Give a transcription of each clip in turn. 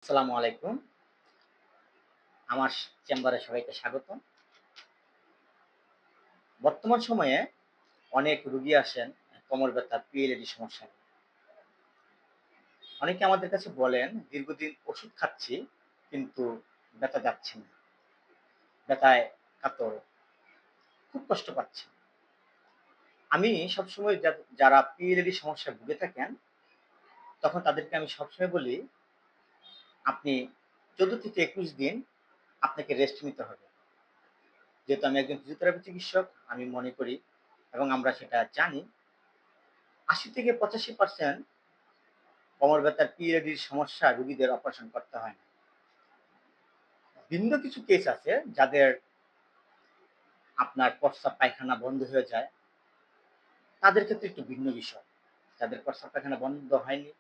আসসালামু আলাইকুম। আমার চেম্বারে সবাইকে স্বাগতম। বর্তমান সময়ে অনেক রোগী আসেন কোমর ব্যথা, পিএলএডি সমস্যা নিয়ে। অনেকে আমাদের কাছে বলেন, দীর্ঘদিন ওষুধ খাচ্ছি কিন্তু ব্যথা যাচ্ছে না। ব্যথায় কাতর, খুব কষ্ট পাচ্ছি। আমি সবসময় যারা পিএলএডি সমস্যায় ভুগে থাকেন, তখন তাদেরকে আমি সবসময় বলি, আপনি ১৪ থেকে ২১ দিন আপনাকে রেস্ট নিতে হবে। যেহেতু আমি একজন ফিজিওথেরাপি চিকিৎসক, আমি মনে করি এবং আমরা সেটা জানি ৮০ থেকে ৮৫% কোমর ব্যথার পিএলএডির সমস্যা রোগীদের অপারেশন করতে হয় না। ভিন্ন কিছু কেস আছে যাদের আপনার প্রস্রাব পায়খানা বন্ধ হয়ে যায়, তাদের ক্ষেত্রে একটু ভিন্ন বিষয়। যাদের প্রস্রাব পায়খানা বন্ধ হয়নি,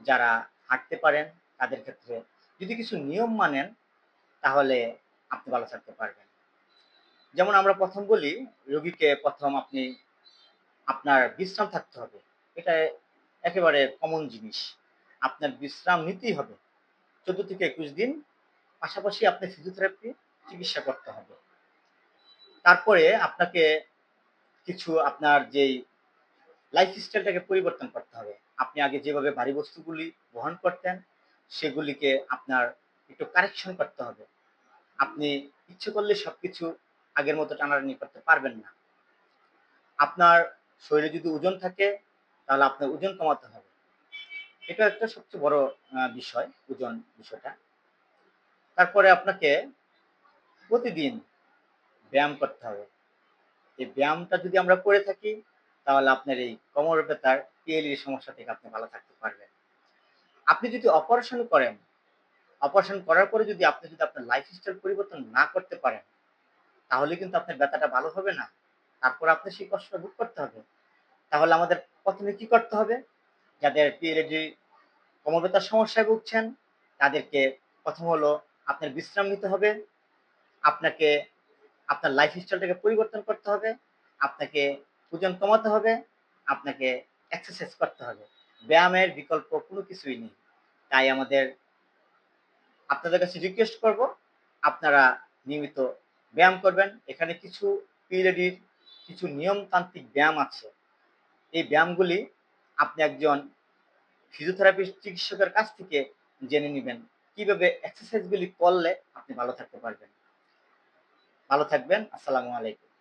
যারা হাঁটতে পারেন, তাদের ক্ষেত্রে যদি কিছু নিয়ম মানেন, তাহলে আপনি ভালো থাকতে পারবেন। যেমন আমরা ১ম বলি, রোগীকে ১ম আপনি আপনার বিশ্রাম থাকতে হবে। এটা একেবারে কমন জিনিস। আপনার বিশ্রাম নিতেই হবে। ১৪ থেকে ২১ দিন পাশাপাশি আপনি ফিজিওথেরাপি চিকিৎসা করতে হবে। তারপরে আপনাকে কিছু আপনার যেই লাইফস্টাইলটাকে পরিবর্তন করতে হবে। আপনি আগে যেভাবে ভারী বস্তুগুলি বহন করতেন, সেগুলিকে আপনার একটু কারেকশন করতে হবে। আপনি ইচ্ছে করলে সবকিছু আগের মতো টানাটানি করতে পারবেন না। আপনার শরীরে যদি ওজন থাকে, তাহলে আপনার ওজন কমাতে হবে। এটা একটা সবচেয়ে বড় বিষয়, ওজন বিষয়টা। তারপরে আপনাকে প্রতিদিন ব্যায়াম করতে হবে। এই ব্যায়ামটা যদি আমরা করে থাকি, তাহলে আপনার এই কোমর ব্যথার পিএলএর সমস্যা থেকে আপনি ভালো থাকতে পারবেন। আপনি যদি অপারেশন করেন, অপারেশন করার পরে যদি আপনি আপনার লাইফস্টাইল পরিবর্তন না করতে পারেন, তাহলে কিন্তু আপনার ব্যথাটা ভালো হবে না। তারপর আপনি সেই কষ্টটা ভোগ করতে হবে। তাহলে আমাদের ১ম এ কি করতে হবে? যাদের পিএলএডি কোমর ব্যথার সমস্যায় ভুগছেন, তাদেরকে ১ম হলো আপনার বিশ্রাম নিতে হবে। আপনাকে আপনার লাইফস্টাইলটাকে পরিবর্তন করতে হবে। আপনাকে ওজন কমাতে হবে। আপনাকে এক্সারসাইজ করতে হবে। ব্যায়ামের বিকল্প কোনো কিছুই নেই। তাই আপনাদের কাছে রিকোয়েস্ট করব, আপনারা নিয়মিত ব্যায়াম করবেন। এখানে কিছু পিরিয়ডির কিছু নিয়মতান্ত্রিক ব্যায়াম আছে। এই ব্যায়ামগুলি আপনি একজন ফিজিওথেরাপিস্ট চিকিৎসকের কাছ থেকে জেনে নিবেন। কিভাবে এক্সারসাইজ গুলি করলে আপনি ভালো থাকতে পারবেন। ভালো থাকবেন। আসসালামু আলাইকুম।